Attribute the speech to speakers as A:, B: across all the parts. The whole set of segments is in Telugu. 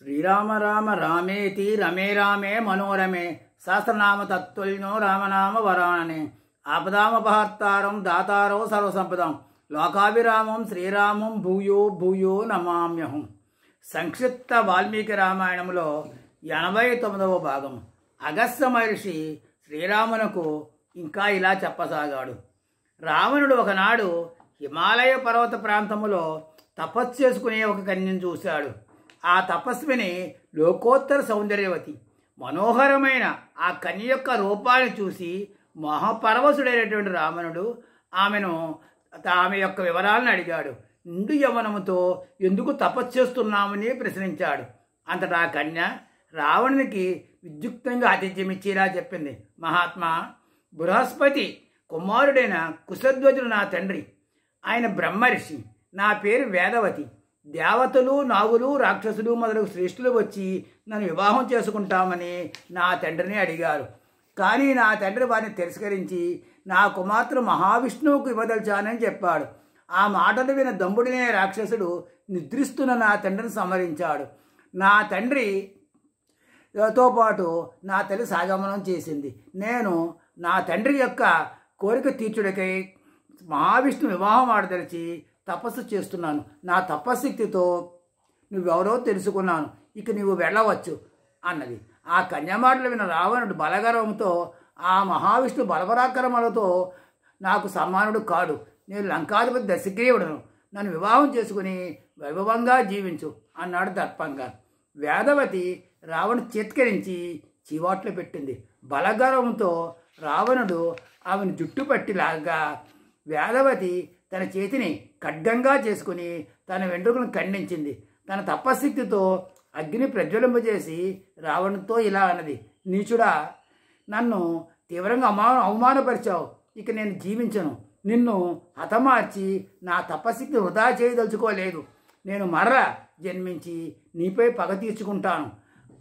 A: శ్రీరామ రామ రామేతి రమే రామే మనోరమే సహస్రనామ తత్తుల్యో రామనామ వరాననే ఆపదామపహర్తారం దాతారో సర్వసంపదాం లోకాభిరామం శ్రీరామం భూయో భూయో నమామ్యహం. సంక్షిప్త వాల్మీకి రామాయణంలో 89వ భాగం. అగస్త్య మహర్షి శ్రీరామునకు ఇంకా ఇలా చెప్పసాగాడు. రావణుడు ఒకనాడు హిమాలయ పర్వత ప్రాంతములో తపస్సు చేసుకునే ఒక కన్యను చూశాడు. ఆ తపస్విని లోకోత్తర సౌందర్యవతి. మనోహరమైన ఆ కన్య యొక్క రూపాన్ని చూసి మహాపరవశుడైనటువంటి రావణుడు ఆమె యొక్క వివరాలను అడిగాడు. నిండు యవనముతో ఎందుకు తపస్సు చేస్తున్నామని ప్రశ్నించాడు. అంతటా ఆ కన్య రావణునికి విద్యుక్తంగా ఆతిథ్యమిచ్చేలా చెప్పింది. మహాత్మా, బృహస్పతి కుమారుడైన కుశధ్వజుడు నా తండ్రి. ఆయన బ్రహ్మర్షి. నా పేరు వేదవతి. దేవతలు, నాగులు, రాక్షసులు మొదలగు శ్రేష్ఠులు వచ్చి నన్ను వివాహం చేసుకుంటామని నా తండ్రిని అడిగారు. కానీ నా తండ్రి వారిని తిరస్కరించి నా కుమార్తెను మహావిష్ణువుకు ఇవ్వదలిచానని చెప్పాడు. ఆ మాటలు విన దంబుడినే రాక్షసుడు నిద్రిస్తున్న నా తండ్రిని సంహరించాడు. నా తండ్రితో పాటు నా తల్లి సాగమనం చేసింది. నేను నా తండ్రి యొక్క కోరిక తీర్చుడికై మహావిష్ణు వివాహం ఆడదలిచి తపస్సు చేస్తున్నాను. నా తపశక్తితో నువ్వెవరో తెలుసుకున్నాను. ఇక నువ్వు వెళ్ళవచ్చు అన్నది. ఆ కన్యమాటలు విన్న రావణుడు బలగర్వంతో ఆ మహావిష్ణు బలపరాక్రమాలతో నాకు సమానుడు కాడు. నేను లంకాధిపతి దశగ్రీవుడను. నన్ను వివాహం చేసుకుని వైభవంగా జీవించు అన్నాడు దర్పంగా. వేదవతి రావణుడు చేత్కరించి చీవాట్లు పెట్టింది. బలగర్వంతో రావణుడు ఆమెను జుట్టు పట్టిలాగా వేదవతి తన చేతిని ఖడ్గంగా చేసుకుని తన వెంట్రుకలను ఖండించింది. తన తపశక్తితో అగ్ని ప్రజ్వలింపజేసి రావణుతో ఇలా అన్నది. నీచుడా, నన్ను తీవ్రంగా అవమానపరిచావు. ఇక నేను జీవించను. నిన్ను హతమార్చి నా తపశక్తి వృధా చేయదలుచుకోలేదు. నేను మర్ర జన్మించి నీపై పగ తీర్చుకుంటాను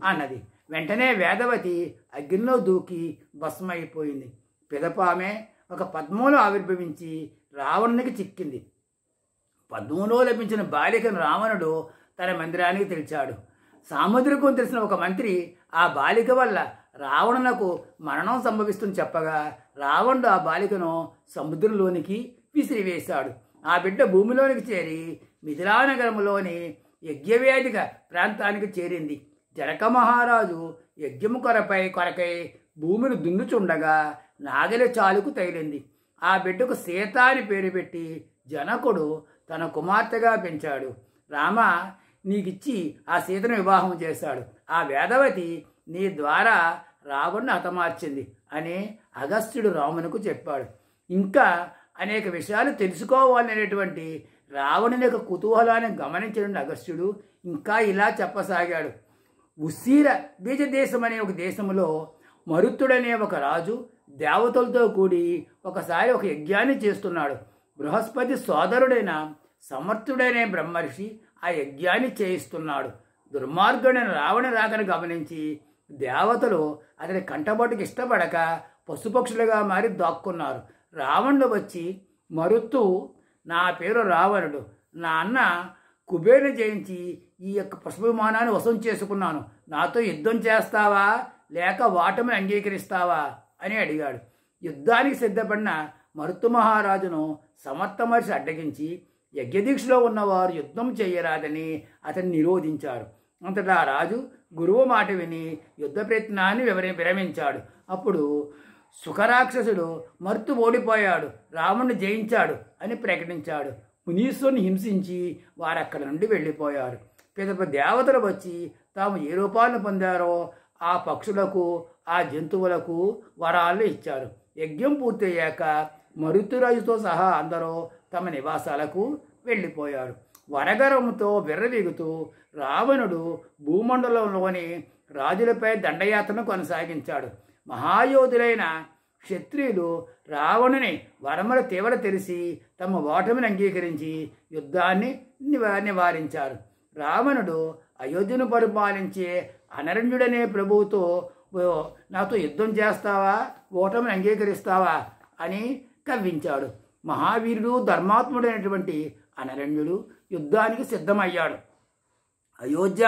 A: అన్నది. వెంటనే వేదవతి అగ్నిలో దూకి భస్మైపోయింది. పిదపామె ఒక పద్మంలో ఆవిర్భవించి రావణునికి చిక్కింది. పద్మంలో లభించిన బాలికను రావణుడు తన మందిరానికి తెరిచాడు. సాముద్రికం తెలిసిన ఒక మంత్రి ఆ బాలిక వల్ల రావణునకు మరణం సంభవిస్తుంది చెప్పగా రావణుడు ఆ బాలికను సముద్రంలోనికి విసిరివేశాడు. ఆ బిడ్డ భూమిలోనికి చేరి మిథిలానగరములోని యజ్ఞవేదిక ప్రాంతానికి చేరింది. జనక మహారాజు యజ్ఞము కొరకై భూమిని దున్నుచుండగా నాగలి చాలుకు తగిలింది. ఆ బిడ్డకు సీత అని పేరు పెట్టి జనకుడు తన కుమార్తెగా పెంచాడు. రామ నీకిచ్చి ఆ సీతను వివాహం చేశాడు. ఆ వేదవతి నీ ద్వారా రావణ్ణి హతమార్చింది అని అగస్త్యుడు రామునకు చెప్పాడు. ఇంకా అనేక విషయాలు తెలుసుకోవాలనేటువంటి రావణుని యొక్క కుతూహలాన్ని గమనించిన అగస్త్యుడు ఇంకా ఇలా చెప్పసాగాడు. ఉస్సీర బీజదేశం అనే ఒక దేశంలో మరుత్తుడనే ఒక రాజు దేవతలతో కూడి ఒకసారి ఒక యజ్ఞాన్ని చేస్తున్నాడు. బృహస్పతి సోదరుడైన సమర్థుడైన బ్రహ్మర్షి ఆ యజ్ఞాన్ని చేయిస్తున్నాడు. దుర్మార్గుడైన రావణ రాకను గమనించి దేవతలు అతని కంటబొట్టుకు ఇష్టపడక పశుపక్షులుగా మారి దాక్కున్నారు. రావణుడు వచ్చి, మరుత్తు, నా పేరు రావణుడు. నా అన్న కుబేరుని జయించి ఈ యొక్క పశువిమానాన్ని వశం చేసుకున్నాను. నాతో యుద్ధం చేస్తావా లేక వాటమిని అంగీకరిస్తావా అని అడిగాడు. యుద్ధానికి సిద్ధపడిన మరుత్తు మహారాజును సమర్థ మహర్షి అడ్డగించి యజ్ఞదీక్షలో ఉన్నవారు యుద్ధం చేయరాదని అతన్ని నిరోధించారు. అంతటా రాజు గురువు మాట విని యుద్ధ ప్రయత్నాన్ని విరమించాడు. అప్పుడు సుఖరాక్షసుడు మరుత్తు ఓడిపోయాడు, రావణుని జయించాడు అని ప్రకటించాడు. మునీశ్వరుని హింసించి వారు అక్కడి నుండి వెళ్ళిపోయారు. పిదప దేవతలు వచ్చి తాము ఏ రూపాలను పొందారో ఆ పక్షులకు ఆ జంతువులకు వరాలు ఇచ్చారు. యజ్ఞం పూర్తయ్యాక మరుతురాజుతో సహా అందరూ తమ నివాసాలకు వెళ్ళిపోయారు. వరగర్వంతో విర్రవీగుతూ రావణుడు భూమండలంలోని రాజులపై దండయాత్రను కొనసాగించాడు. మహాయోధులైన క్షత్రియులు రావణుని వరముల తీవ్ర తెలిసి తమ ఓటమిని అంగీకరించి యుద్ధాన్ని నివారించారు. రావణుడు అయోధ్యను పరిపాలించే అనరణ్యుడనే ప్రభువుతో నాతో యుద్ధం చేస్తావా, ఓటమిని అంగీకరిస్తావా అని కవ్వించాడు. మహావీరుడు ధర్మాత్ముడైనటువంటి అనరణ్యుడు యుద్ధానికి సిద్ధమయ్యాడు. అయోధ్య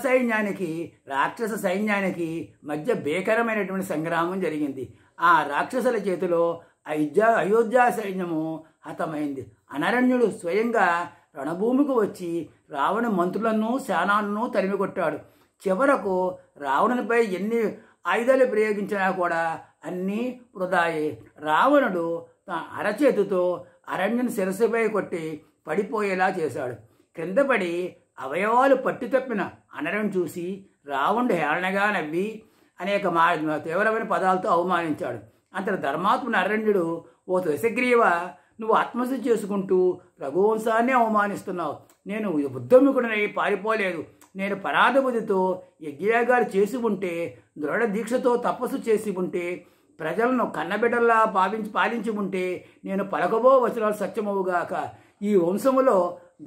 A: సైన్యానికి రాక్షస సైన్యానికి మధ్య భీకరమైనటువంటి సంగ్రామం జరిగింది. ఆ రాక్షసుల చేతిలో అయోధ్య సైన్యము హతమైంది. అనరణ్యుడు స్వయంగా రణభూమికి వచ్చి రావణ మంత్రులను సేనాలను తరిమికొట్టాడు. చివరకు రావణునిపై ఎన్ని ఆయుధాలు ప్రయోగించినా కూడా అన్నీ వృధాయే. రావణుడు తన అరచేతితో అరణ్యుని శిరస్సుపై కొట్టి పడిపోయేలా చేశాడు. క్రిందపడి అవయవాలు పట్టు తప్పిన అనరణ్యుని చూసి రావణుడు హేళనగా నవ్వి అనేక తీవ్రమైన పదాలతో అవమానించాడు. అంతటి ధర్మాత్ముని అరణ్యుడు, ఓ దశగ్రీవ, నువ్వు ఆత్మహత్య చేసుకుంటూ రఘువంశాన్ని అవమానిస్తున్నావు. నేను బుద్ధముఖుడినై పారిపోలేదు. నేను పరాధ బుద్ధితో యజ్ఞయాగాలు చేసి ఉంటే, దృఢ దీక్షతో తపస్సు చేసి ఉంటే, ప్రజలను కన్నబిడ్డల్లా పాలించి ఉంటే నేను పలకబో వచనాలు సత్యమవుగాక. ఈ వంశములో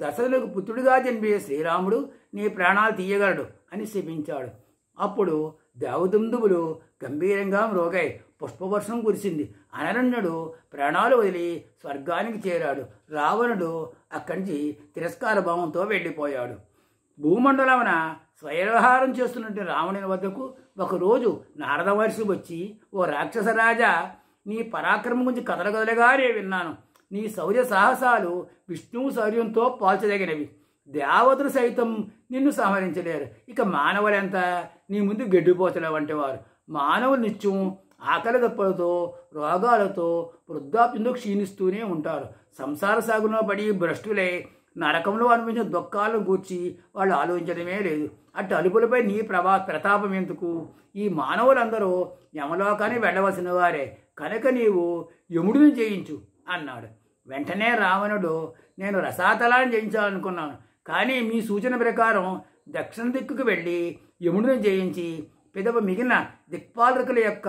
A: దశరథులకు పుత్రుడిగా జన్మే శ్రీరాముడు నీ ప్రాణాలు తీయగలడు అని శపించాడు. అప్పుడు దేవదుందువులు గంభీరంగా మ్రోగాయి. పుష్పవర్షం కురిసింది. అనరణ్యుడు ప్రాణాలు వదిలి స్వర్గానికి చేరాడు. రావణుడు అక్కడి నుంచి తిరస్కార భావంతో వెళ్ళిపోయాడు. భూమండలమున స్వయవ్యవహారం చేస్తున్నట్టు రావణుని వద్దకు ఒకరోజు నారద మహర్షి వచ్చి, ఓ రాక్షస రాజా, నీ పరాక్రమం గురించి కదలగదలగానే విన్నాను. నీ శౌర్య సాహసాలు విష్ణువు శౌర్యంతో పోల్చదగినవి. దేవతలు సైతం నిన్ను సంహరించలేరు. ఇక మానవులెంత నీ ముందు గడ్డిపోతల వంటి వారు. మానవులు నిత్యం ఆకలి దప్పలతో, రోగాలతో, వృద్ధాప్యంతో క్షీణిస్తూనే ఉంటారు. సంసార సాగులో పడి భ్రష్టులై నరకంలో అనిపించిన దుఃఖాలను గూర్చి వాళ్ళు ఆలోచించడమే లేదు. అటు అలుపులపై నీ ప్రతాపం ఎందుకు? ఈ మానవులందరూ యమలోకాన్ని వెళ్ళవలసిన వారే కనుక నీవు యముడిని జయించు అన్నాడు. వెంటనే రావణుడు, నేను రసాతలాన్ని జయించాలనుకున్నాను, కానీ మీ సూచన ప్రకారం దక్షిణ దిక్కుకు వెళ్ళి యముడిని జయించి పిదప మిగిలిన దిక్పాలకుల యొక్క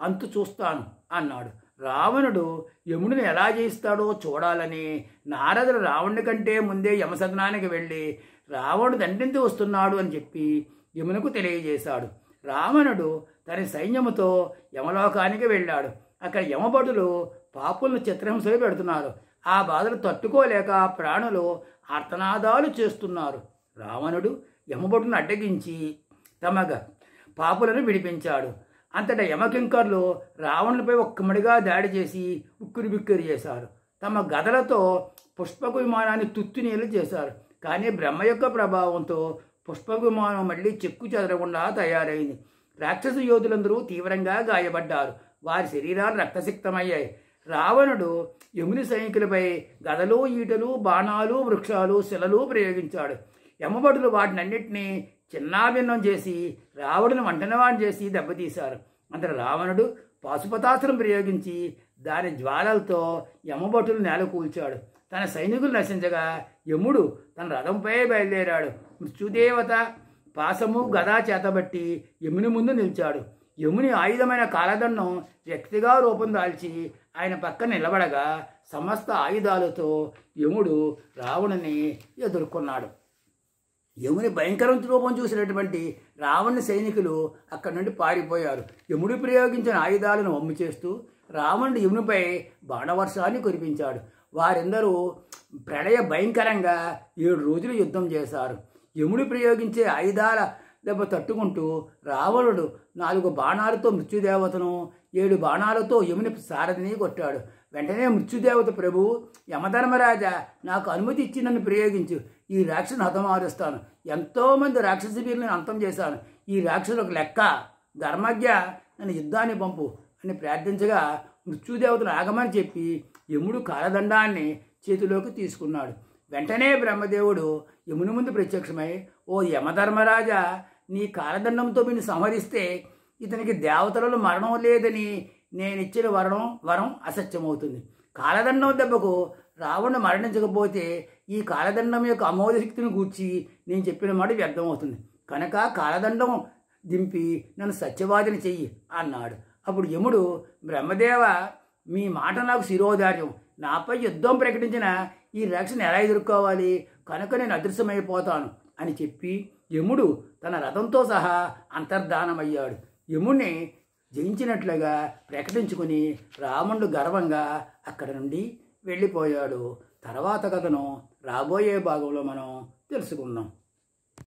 A: అంతు చూస్తాను అన్నాడు. రావణుడు యముడిని ఎలా జయిస్తాడో చూడాలని నారదుడు రావణుడి కంటే ముందే యమసదనానికి వెళ్ళి రావణుడు దండించి వస్తున్నాడు అని చెప్పి యమునకు తెలియజేశాడు. రావణుడు తన సైన్యముతో యమలోకానికి వెళ్ళాడు. అక్కడ యమభటులు పాపులను చిత్రహింసలు పెడుతున్నారు. ఆ బాధలు తట్టుకోలేక ప్రాణులు ఆర్తనాదాలు చేస్తున్నారు. రావణుడు యమభటులను అడ్డగించి తమ పాపులను విడిపించాడు. అంతటా యమకింకర్లు రావణులపై ఒక్కమడిగా దాడి చేసి ఉక్కిరి బిక్కిరి చేశారు. తమ గదలతో పుష్పక విమానాన్ని తుత్తునీలు చేశారు. కానీ బ్రహ్మ యొక్క ప్రభావంతో పుష్పక విమానం మళ్ళీ చెక్కు చెదరకుండా తయారైంది. రాక్షస యోధులందరూ తీవ్రంగా గాయపడ్డారు. వారి శరీరాలు రక్తసిక్తమయ్యాయి. రావణుడు యముని సైనికులపై గదలు, ఈటలు, బాణాలు, వృక్షాలు, శిలలు ప్రయోగించాడు. యమభటులు వాటినన్నింటినీ చిన్నాభిన్నం చేసి రావణుని వంటనవాణి చేసి దెబ్బతీశారు. అంతట రావణుడు పాశుపతాస్త్రం ప్రయోగించి దాని జ్వాలలతో యమభటులు నేల కూల్చాడు. తన సైనికులు నశించగా యముడు తన రథంపై బయలుదేరాడు. మృత్యుదేవత పాశము గదా చేతబట్టి యముని ముందు నిలిచాడు. యముని ఆయుధమైన కాలదండం వ్యక్తిగా రూపం దాల్చి ఆయన పక్కన నిలబడగా సమస్త ఆయుధాలతో యముడు రావణుని ఎదుర్కొన్నాడు. యముని భయంకర రూపం చూసినటువంటి రావణుని సైనికులు అక్కడి నుండి పారిపోయారు. యముడు ప్రయోగించిన ఆయుధాలను వమ్ము చేస్తూ రావణుడు యమునిపై బాణవర్షాన్ని కురిపించాడు. వారందరూ ప్రళయ భయంకరంగా 7 రోజులు యుద్ధం చేశారు. యముడు ప్రయోగించే ఆయుధాల దెబ్బ తట్టుకుంటూ రావణుడు 4 బాణాలతో మృత్యుదేవతను, 7 బాణాలతో యముని సారథిని కొట్టాడు. వెంటనే మృత్యుదేవత, ప్రభు యమధర్మరాజా, నాకు అనుమతి ఇచ్చి నన్ను ప్రయోగించు. ఈ రాక్షసుని హతమారుస్తాను. ఎంతోమంది రాక్షస వీరులను అంతం చేశాను. ఈ రాక్షసులకు లెక్క. ధర్మజ్ఞ, నన్ను యుద్ధాన్ని పంపు అని ప్రార్థించగా మృత్యుదేవతను ఆగమని చెప్పి యముడు కాలదండాన్ని చేతిలోకి తీసుకున్నాడు. వెంటనే బ్రహ్మదేవుడు యముని ముందు ప్రత్యక్షమై, ఓ యమధర్మరాజా, నీ కాలదండంతో వీడిని సంహరిస్తే ఇతనికి దేవతలలో మరణం లేదని నేనిచ్చిన వరం అసత్యమవుతుంది. కాలదండం దెబ్బకు రావణుడు మరణించకపోతే ఈ కాలదండం యొక్క అమోఘ శక్తిని గూర్చి నేను చెప్పిన మాట వ్యర్థమవుతుంది. కనుక కాలదండం దింపి నన్ను సత్యవాదిని చెయ్యి అన్నాడు. అప్పుడు యముడు, బ్రహ్మదేవ, మీ మాట నాకు శిరోధార్యం. నాపై యుద్ధం ప్రకటించిన ఈ రాక్షసుని ఎలా ఎదుర్కోవాలి? కనుక నేను అదృశ్యమైపోతాను అని చెప్పి యముడు తన రథంతో సహా అంతర్ధానమయ్యాడు. యముడిని జయించినట్లుగా ప్రకటించుకుని రావణుడు గర్వంగా అక్కడి నుండి వెళ్ళిపోయాడు. తర్వాత కథను రాబోయే భాగంలో మనం తెలుసుకుందాం.